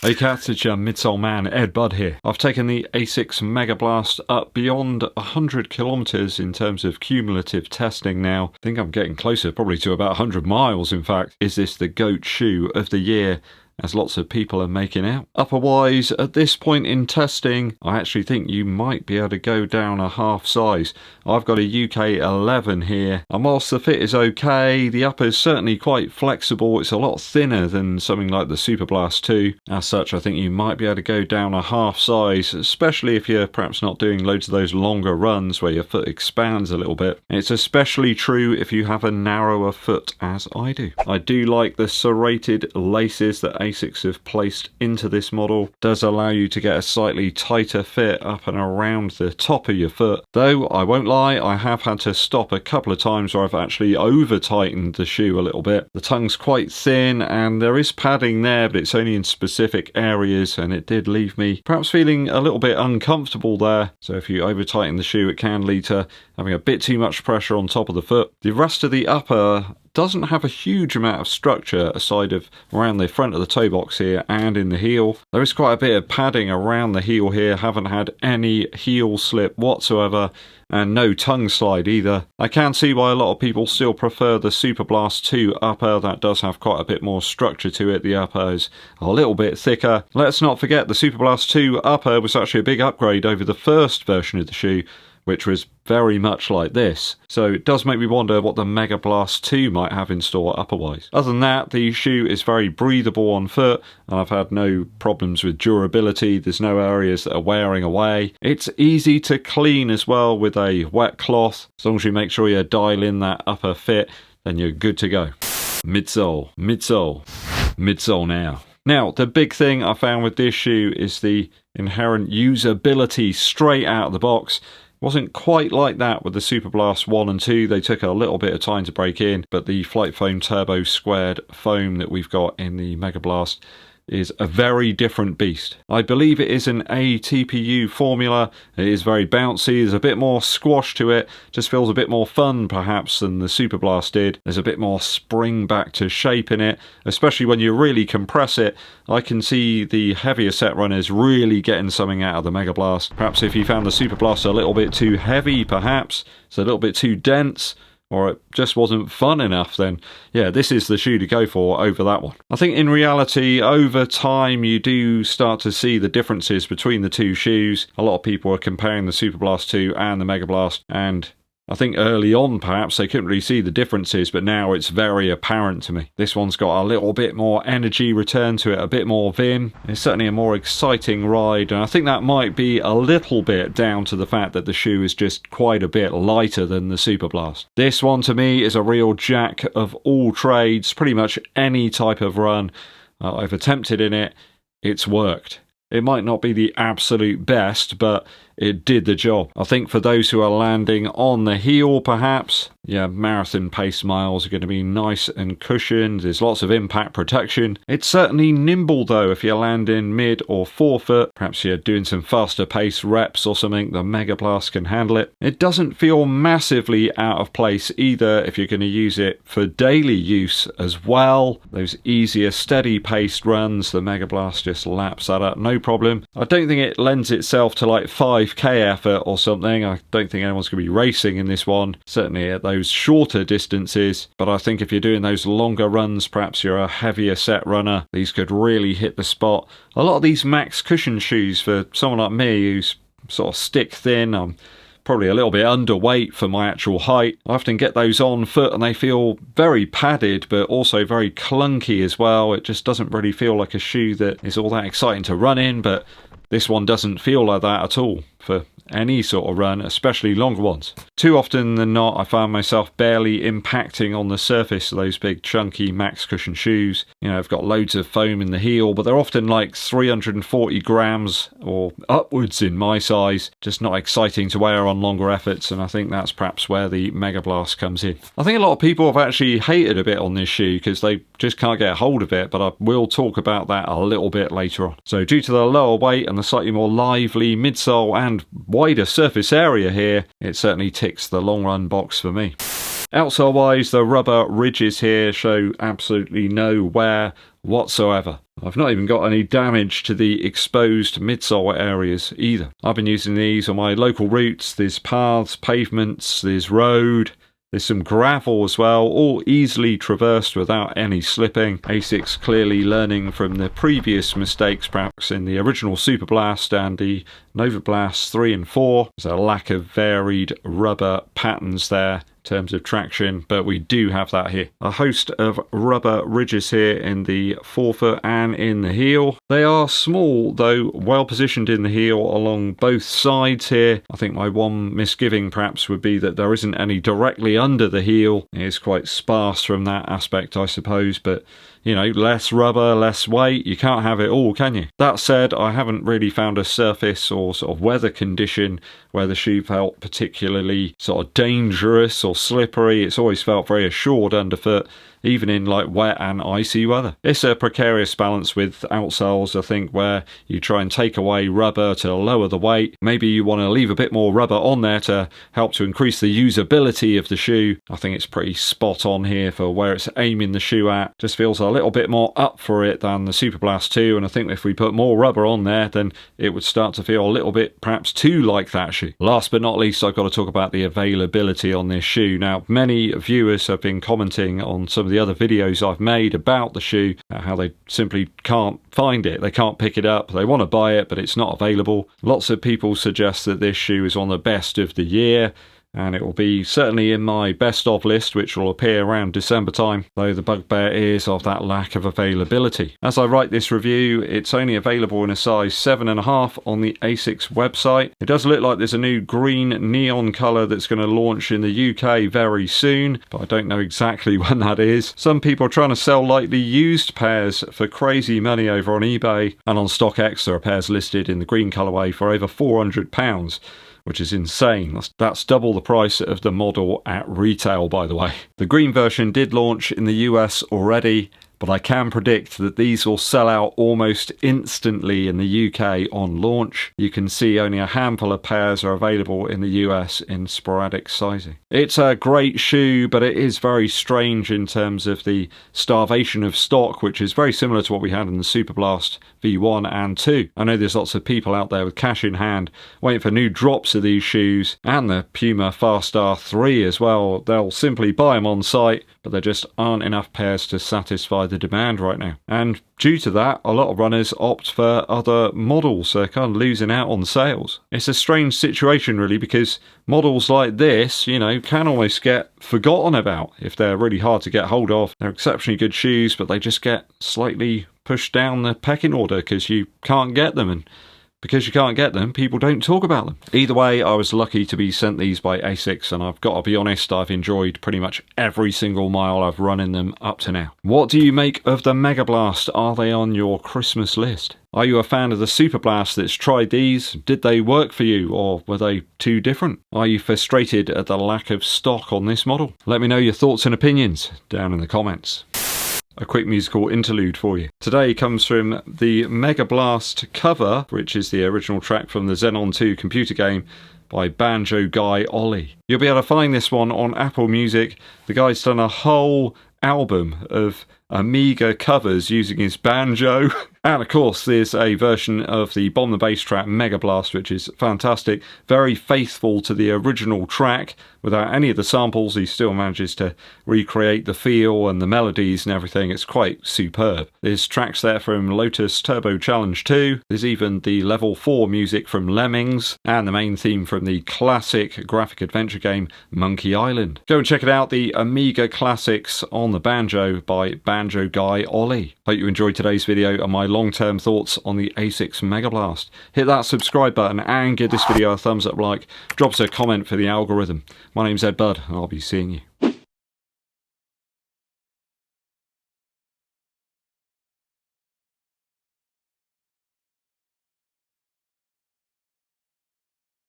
Hey cats, it's your Midsole man, eddbudshoetube here. I've taken the Asics Megablast up beyond 100 kilometers in terms of cumulative testing now. I think I'm getting closer, probably to about 100 miles in fact. Is this the GOAT shoe of the year, as lots of people are making out? Upper-wise, at this point in testing, I actually think you might be able to go down a half size. I've got a UK 11 here, and whilst the fit is okay, the upper is certainly quite flexible. It's a lot thinner than something like the Superblast 2. As such, I think you might be able to go down a half size, especially if you're perhaps not doing loads of those longer runs where your foot expands a little bit. It's especially true if you have a narrower foot, as I do. I do like the serrated laces that Asics have placed into this model. Does allow you to get a slightly tighter fit up and around the top of your foot, though I won't lie, I have had to stop a couple of times where I've actually over tightened the shoe a little bit. The tongue's quite thin and there is padding there, but it's only in specific areas, and it did leave me perhaps feeling a little bit uncomfortable there. So if you over tighten the shoe, it can lead to having a bit too much pressure on top of the foot. The rest of the upper doesn't have a huge amount of structure aside of around the front of the toe box here and in the heel. There is quite a bit of padding around the heel here. Haven't had any heel slip whatsoever, and no tongue slide either. I can see why a lot of people still prefer the Superblast 2 upper. That does have quite a bit more structure to it. The upper is a little bit thicker. Let's not forget the Superblast 2 upper was actually a big upgrade over the first version of the shoe, which was very much like this. So it does make me wonder what the Megablast 2 might have in store upperwise. Other than that, the shoe is very breathable on foot, and I've had no problems with durability. There's no areas that are wearing away. It's easy to clean as well with a wet cloth. As long as you make sure you dial in that upper fit, then you're good to go. Midsole, midsole, midsole now. Now, the big thing I found with this shoe is the inherent usability straight out of the box. Wasn't quite like that with the Superblast 1 and 2. They took a little bit of time to break in, but the Flight Foam Turbo Squared foam that we've got in the Megablast is a very different beast. I believe it is an ATPU formula. It is very bouncy. There's a bit more squash to it. Just feels a bit more fun perhaps than the Superblast did. There's a bit more spring back to shape in it, especially when you really compress it. I can see the heavier set runners really getting something out of the Megablast. Perhaps if you found the Superblast a little bit too heavy, perhaps it's a little bit too dense, or it just wasn't fun enough, then yeah, this is the shoe to go for over that one. I think in reality, over time, you do start to see the differences between the two shoes. A lot of people are comparing the Superblast 2 and the Megablast, and I think early on perhaps they couldn't really see the differences, but now it's very apparent to me. This one's got a little bit more energy return to it, a bit more vim. It's certainly a more exciting ride, and I think that might be a little bit down to the fact that the shoe is just quite a bit lighter than the Superblast. This one to me is a real jack of all trades. Pretty much any type of run I've attempted in it, it's worked. It might not be the absolute best, but it did the job. I think for those who are landing on the heel perhaps, yeah, marathon pace miles are going to be nice and cushioned. There's lots of impact protection. It's certainly nimble though if you're landing mid or forefoot. Perhaps you're doing some faster pace reps or something, the Megablast can handle it. It doesn't feel massively out of place either if you're going to use it for daily use as well. Those easier steady paced runs, the Megablast just laps that up, no problem. I don't think it lends itself to like 5k effort or something. I don't think anyone's going to be racing in this one, certainly at those shorter distances, but I think if you're doing those longer runs, perhaps you're a heavier set runner, these could really hit the spot. A lot of these max cushion shoes for someone like me who's sort of stick thin, I'm probably a little bit underweight for my actual height. I often get those on foot and they feel very padded but also very clunky as well. It just doesn't really feel like a shoe that is all that exciting to run in, but this one doesn't feel like that at all for any sort of run, especially longer ones. Too often than not, I found myself barely impacting on the surface of those big chunky max cushion shoes. You know, I've got loads of foam in the heel, but they're often like 340 grams or upwards in my size. Just not exciting to wear on longer efforts, and I think that's perhaps where the Megablast comes in. I think a lot of people have actually hated a bit on this shoe because they just can't get a hold of it, but I will talk about that a little bit later on. So due to the lower weight and the slightly more lively midsole and wider surface area here, it certainly ticks the long run box for me. Outsole wise, the rubber ridges here show absolutely no wear whatsoever. I've not even got any damage to the exposed midsole areas either. I've been using these on my local routes. There's paths, pavements, there's road. There's some gravel as well, all easily traversed without any slipping. Asics clearly learning from the previous mistakes perhaps in the original Super Blast and the Nova Blast 3 and 4. There's a lack of varied rubber patterns there in terms of traction, but we do have that here. A host of rubber ridges here in the forefoot and in the heel. They are small though, well positioned in the heel along both sides here. I think my one misgiving perhaps would be that there isn't any directly under the heel. It is quite sparse from that aspect, I suppose, but you know, less rubber, less weight, you can't have it all, can you? That said, I haven't really found a surface or sort of weather condition where the shoe felt particularly sort of dangerous or slippery. It's always felt very assured underfoot, even in like wet and icy weather. It's a precarious balance with outsoles, I think, where you try and take away rubber to lower the weight. Maybe you want to leave a bit more rubber on there to help to increase the usability of the shoe. I think it's pretty spot on here for where it's aiming the shoe at. Just feels a little bit more up for it than the Super Blast 2, and I think if we put more rubber on there, then it would start to feel a little bit perhaps too like that shoe. Last but not least, I've got to talk about the availability on this shoe. Now, many viewers have been commenting on some of the other videos I've made about the shoe, how they simply can't find it, they can't pick it up, they want to buy it but it's not available. Lots of people suggest that this shoe is on the best of the year, and it will be certainly in my best of list, which will appear around December time, though the bugbear is of that lack of availability. As I write this review, it's only available in a size 7.5 on the Asics website. It does look like there's a new green neon colour that's going to launch in the UK very soon, but I don't know exactly when that is. Some people are trying to sell lightly used pairs for crazy money over on eBay, and on StockX there are pairs listed in the green colourway for over £400. Which is insane. That's double the price of the model at retail, by the way. The green version did launch in the US already, but I can predict that these will sell out almost instantly in the UK on launch. You can see only a handful of pairs are available in the US in sporadic sizing. It's a great shoe, but it is very strange in terms of the starvation of stock, which is very similar to what we had in the Super Blast V1 and 2. I know there's lots of people out there with cash in hand waiting for new drops of these shoes, and the Puma Fast R3 as well. They'll simply buy them on site, but there just aren't enough pairs to satisfy the demand right now. And due to that, a lot of runners opt for other models, so they're kind of losing out on sales. It's a strange situation really, because models like this, you know, can almost get forgotten about if they're really hard to get hold of. They're exceptionally good shoes, but they just get slightly pushed down the pecking order because you can't get them, and because you can't get them, people don't talk about them. Either way, I was lucky to be sent these by Asics, and I've got to be honest, I've enjoyed pretty much every single mile I've run in them up to now. What do you make of the Megablast? Are they on your Christmas list? Are you a fan of the Super Blast that's tried these? Did they work for you, or were they too different? Are you frustrated at the lack of stock on this model? Let me know your thoughts and opinions down in the comments. A quick musical interlude for you. Today comes from the Megablast cover, which is the original track from the Xenon 2 computer game by banjo guy Ollie. You'll be able to find this one on Apple Music. The guy's done a whole album of Amiga covers using his banjo. And of course there's a version of the Bomb the Bass track Megablast, which is fantastic, very faithful to the original track. Without any of the samples, he still manages to recreate the feel and the melodies and everything. It's quite superb. There's tracks there from Lotus Turbo Challenge 2, there's even the level 4 music from Lemmings, and the main theme from the classic graphic adventure game Monkey Island. Go and check it out, the Amiga Classics on the Banjo by banjo guy Ollie. Hope you enjoyed today's video and my long-term thoughts on the Asics Megablast. Hit that subscribe button and give this video a thumbs up like. Drop us a comment for the algorithm. My name's EDDBUD and I'll be seeing you.